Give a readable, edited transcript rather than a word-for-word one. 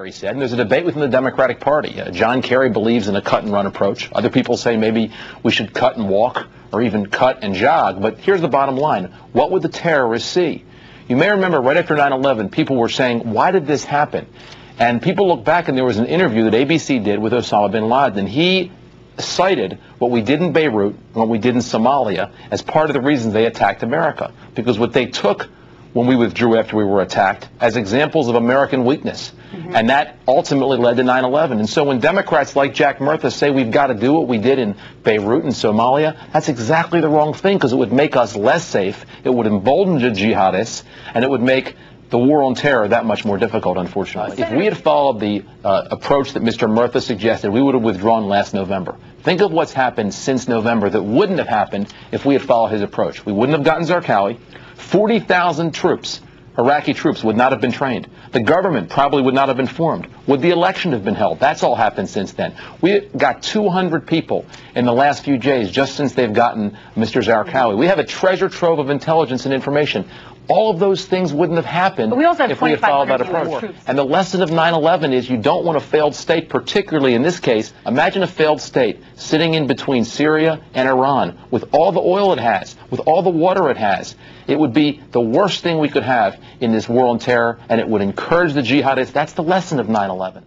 Kerry said, and there's a debate within the Democratic Party. John Kerry believes in a cut-and-run approach. Other people say maybe we should cut and walk or even cut and jog. But here's the bottom line. What would the terrorists see? You may remember right after 9/11, people were saying, why did this happen? And people look back, and there was an interview that ABC did with Osama bin Laden, and he cited what we did in Beirut and what we did in Somalia as part of the reasons they attacked America. Because what they took when we withdrew after we were attacked as examples of American weakness. And that ultimately led to 9/11. And so when Democrats like Jack Murtha say we've got to do what we did in Beirut and Somalia, that's exactly the wrong thing, because it would make us less safe, it would embolden the jihadists, and it would make the war on terror that much more difficult, unfortunately. If we had followed the approach that Mr. Murtha suggested, we would have withdrawn last November. Think of what's happened since November that wouldn't have happened if we had followed his approach. We wouldn't have gotten Zarqawi. 40,000 troops, Iraqi troops, would not have been trained. The government probably would not have been formed. Would the election have been held? That's all happened since then. We got 200 people in the last few days just since they've gotten Mr. Zarqawi. We have a treasure trove of intelligence and information. All of those things wouldn't have happened if we had followed that approach. And the lesson of 9/11 is you don't want a failed state, particularly in this case. Imagine a failed state sitting in between Syria and Iran with all the oil it has, with all the water it has. It would be the worst thing we could have in this war on terror, and it would encourage the jihadists. That's the lesson of 9/11.